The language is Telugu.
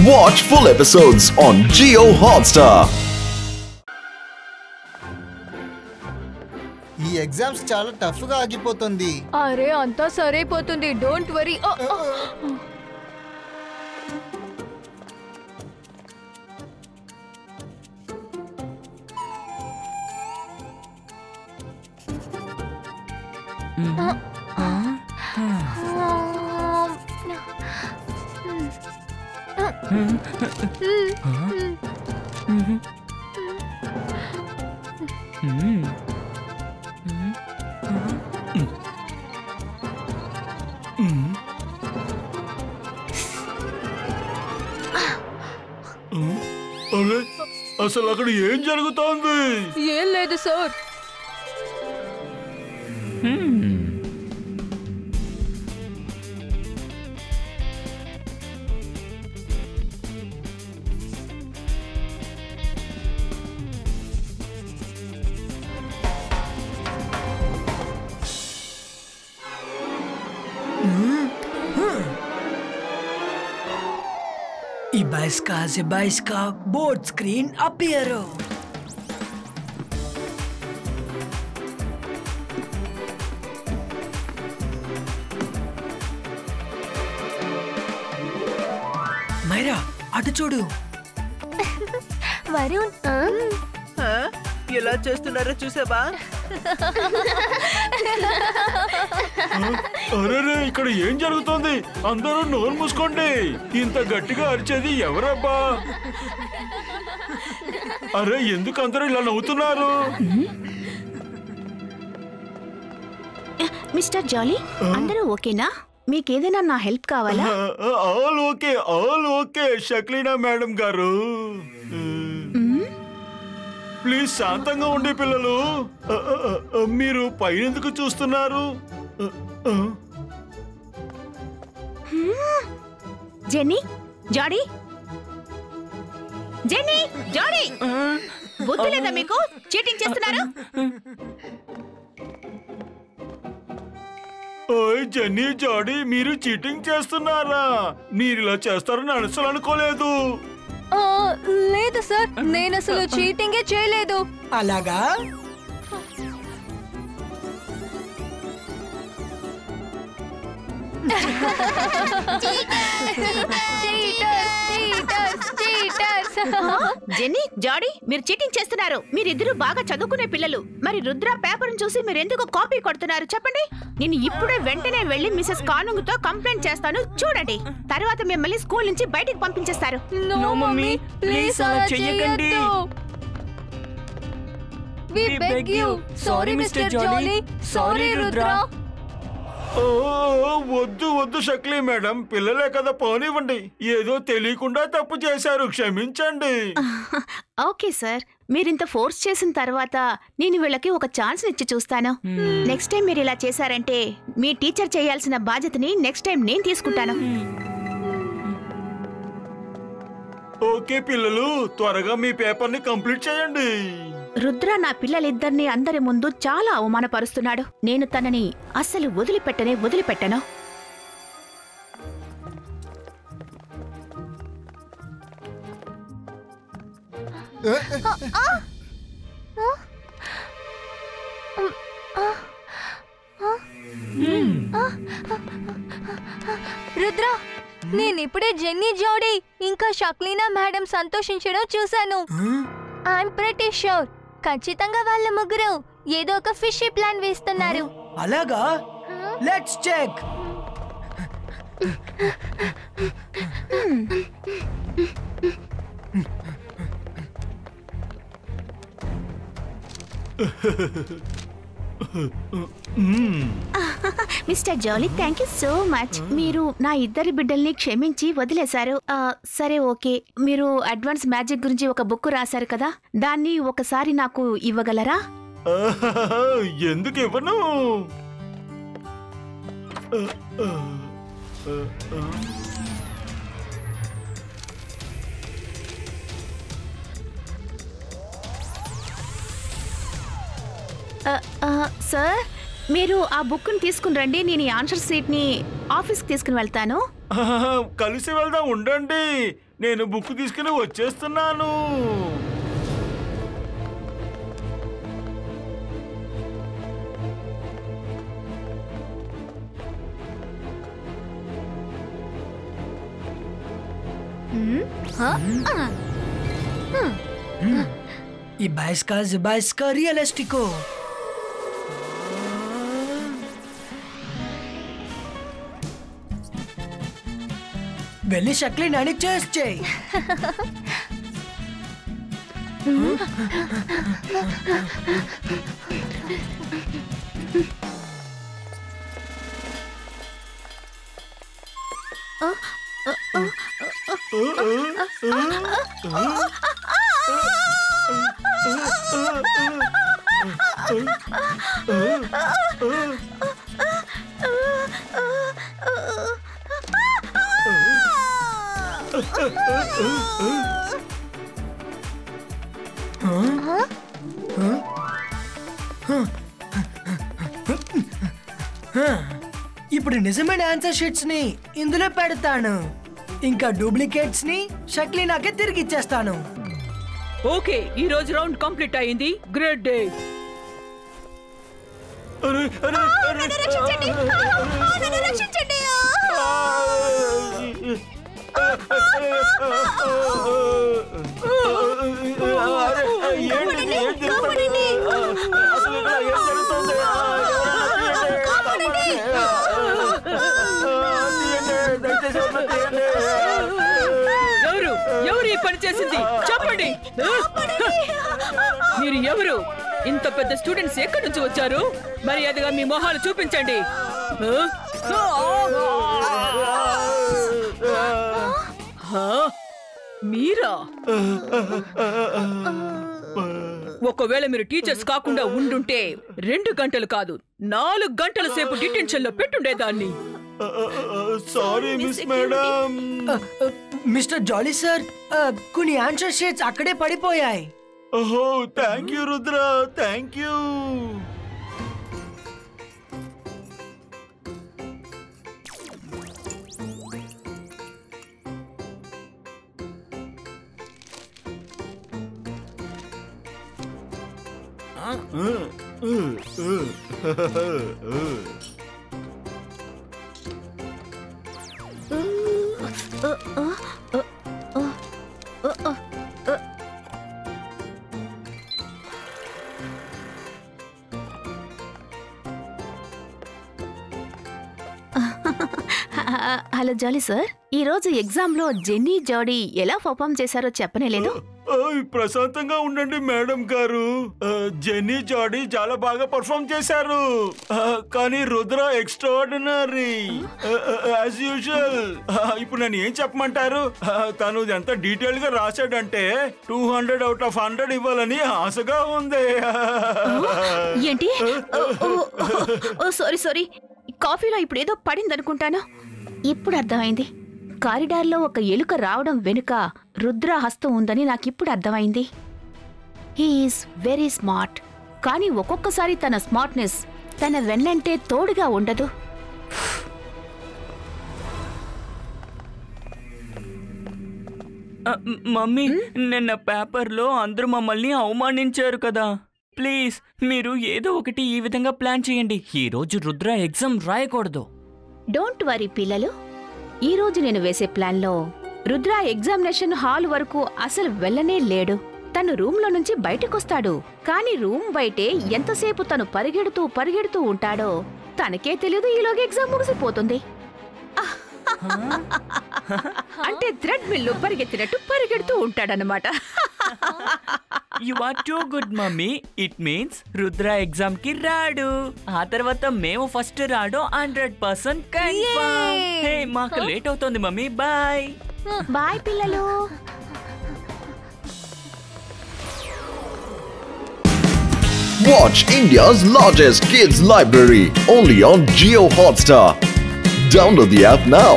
Watch full episodes on Jio Hotstar. ఈ ఎగ్జామ్స్ చాలా టఫ్ గా ఆగిపోతుంది. అరే అంతా సరైపోతుంది, డోంట్ వరీ. అసలు అక్కడ ఏం జరుగుతోంది? ఏం లేదు sir. Zebaiska board screen appear. Myra అటు చూడు. వరుణ్ ఎలా చేస్తున్నారో చూసావా? అరే ఇక్కడ ఏం జరుగుతోంది? అందరూ నోరు మూసుకోండి. ఇంత గట్టిగా అరిచేది ఎవరబ్బా? అరే ఎందుకు అందరూ ఇలా నవ్వుతున్నారు? మిస్టర్ జాలీ, అందరూ ఓకేనా? మీకేదైనా నా హెల్ప్ కావాలా? ఆల్ ఓకే షక్లీనా మేడం గారు. ప్లీజ్ శాంతంగా ఉండే పిల్లలు. మీరు పైనెందుకు చూస్తున్నారు? జెన్నీ, జాడీ, జెన్నీ, జాడీ, బుద్ధి లేదా మీకు? చీటింగ్ చేస్తున్నారు. ఓయ్ జెన్నీ, జాడీ, మీరు చీటింగ్ చేస్తున్నారా? మీరు ఇలా చేస్తారని అసలు అనుకోలేదు. లేదు సార్, నేను అసలు చీటింగే చేయలేదు. అలాగా? జెన్నీ, జాడీ, మీరు చీటింగ్ చేస్తున్నారు. మీరిద్దరూ బాగా చదువుకునే పిల్లలు. మరి రుద్ర పేపర్ చూసి మీరు ఎందుకు కాపీ కొడుతున్నారు చెప్పండి. నేను ఇప్పుడే వెంటనే వెళ్లి మిసెస్ కానుంగ్ తో కంప్లైంట్ చేస్తాను. చూడండి, తర్వాత మిమ్మల్ని స్కూల్ నుంచి బయటికి పంపించేస్తారు. నో మమ్మీ, ప్లీజ్ అలా చేయకండి. We beg you. Sorry Mr. Jolly. Sorry Rudra. వద్దు షక్లీ మేడం, పిల్లలే కదా, పోనివ్వండి. ఏదో తెలియకుండా తప్పు చేశారు, క్షమించండి. ఓకే సార్, మీరింత ఫోర్స్ చేసిన తర్వాత నేను వీళ్ళకి ఒక ఛాన్స్ ఇచ్చి చూస్తాను. నెక్స్ట్ టైం మీరు ఇలా చేశారంటే మీ టీచర్ చేయాల్సిన బాధ్యతని నెక్స్ట్ టైం నేను తీసుకుంటాను. ఓకే పిల్లలు, త్వరగా మీ పేపర్ ని కంప్లీట్ చేయండి. రుద్ర నా పిల్లలిద్దరినీ అందరి ముందు చాలా అవమానపరుస్తున్నాడు. నేను తనని అస్సలు వదిలిపెట్టను. రుద్ర, నేనిప్పుడే జెన్నీ, జాడీ ఇంకా షక్లీనా మేడం సంతోషించడం చూశాను. ఐఎమ్ ప్రెటీ ష్యూర్ ఖచ్చితంగా వాళ్ళ ముగ్గురు ఏదో ఒక ఫిషీ ప్లాన్ వేస్తున్నారు. అలాగా? Let's check. Mister Jolly, thank you so much. మీరు నా ఇద్దరి బిడ్డల్ని క్షమించి వదిలేశారు. సరే ఓకే, మీరు అడ్వాన్స్ మ్యాజిక్ గురించి ఒక బుక్ రాశారు కదా, దాన్ని ఒకసారి నాకు ఇవ్వగలరా? ఎందుకు ఇవ్వను? సార్, మీరు ఆ బుక్ని తీసుకుని రండి. నేను ఈ ఆన్సర్ షీట్ని ఆఫీస్కి తీసుకుని వెళ్తాను. కలిసి వెళ్దాం, ఉండండి. నేను బుక్ తీసుకుని వచ్చేస్తున్నాను. Ibaiska Zibaiska Realistico. వెళ్ళి షక్లీ నాని చేయి. ఇప్పుడు నిజమైన ఆన్సర్ షీట్స్ ని ఇందులో పెడతాను. ఇంకా డూప్లికేట్స్ ని షక్లీనాకే తిరిగి ఇచ్చేస్తాను. ఓకే, ఈ రోజు రౌండ్ కంప్లీట్ అయింది. Great day. ఎవరు ఈ పని చేసింది చెప్పండి. మీరు ఎవరు? ఇంత పెద్ద స్టూడెంట్స్ ఎక్కడి నుంచి వచ్చారు? మర్యాదగా మీ మొహాలు చూపించండి. మీరా? ఒకవేళ మీరు టీచర్స్ కాకుండా ఉండుంటే 2 గంటలు కాదు 4 గంటల సేపు డిటెన్షన్ లో పెట్టుండేదాన్ని. Sorry miss madam. Mister Jolly sir, కొన్ని ఆన్సర్ షీట్స్ అక్కడే పడిపోయాయి. ఓహో, thank you Rudra, thank you. Hello Jolly sir, ఈ రోజు ఎగ్జామ్ లో జెన్నీ జాడీ ఎలా పర్ఫార్మ్ చేశారో చెప్పనేలేదు. ప్రశాంతంగా ఉండండి మేడం గారు. జెన్నీ జాడీ చాలా బాగా పర్ఫార్మ్ చేశారు. కానీ రుద్ర ఎక్స్ట్రాఆర్డినరీ యాజ్ యూజువల్. ఇప్పుడు నేను ఏం చెప్పమంటారు? తను ఎంత డీటెయిల్ గా రాశాడంటే 200 out of 100 ఇవ్వాలని ఆశగా ఉంది. ఏంటి? సారీ, కాఫీలో ఇప్పుడు ఏదో పడింది అనుకుంటాను. ఇప్పుడు అర్థమైంది. కారిడార్లో ఒక ఎలుక రావడం వెనుక రుద్ర హస్తం ఉందని నాకిప్పుడు అర్థమైంది. He's very smart. కానీ ఒక్కొక్కసారి తన స్మార్ట్నెస్ తన వెన్నంటే తోడుగా ఉండదు. మమ్మీ, నిన్న పేపర్లో అందరూ మమ్మల్ని అవమానించారు కదా. ప్లీజ్ మీరు ఏదో ఒకటి ఈ విధంగా ప్లాన్ చేయండి. ఈ రోజు రుద్ర ఎగ్జామ్ రాయకూడదు. డోంట్ వరీ పిల్లలు, ఈ రోజు నేను వేసే ప్లాన్లో రుద్ర ఎగ్జామినేషన్ హాల్ వరకు అసలు వెళ్ళనే లేడు. తను రూమ్ లో నుంచి బయటకొస్తాడు. కానీ రూమ్ బయటే ఎంతసేపు తను పరిగెడుతూ ఉంటాడో తనకే తెలియదు. ఈలోగా ఎగ్జామ్ ముగిసిపోతుంది. అంటే థ్రెడ్ మిల్ లో పరిగెత్తినట్టు పరిగెడుతూ ఉంటాడనమాట. You are too good mummy. It means Rudra exam కి రాడు. ఆ తర్వాత మేము ఫస్ట్ రాడు 100% కన్ఫర్మ్. హే, మాకు లేట్ అవుతుంది మమ్మీ. బాయ్ బాయ్ పిల్లలు. Watch India's largest kids library only on Jio Hotstar. Download the app now.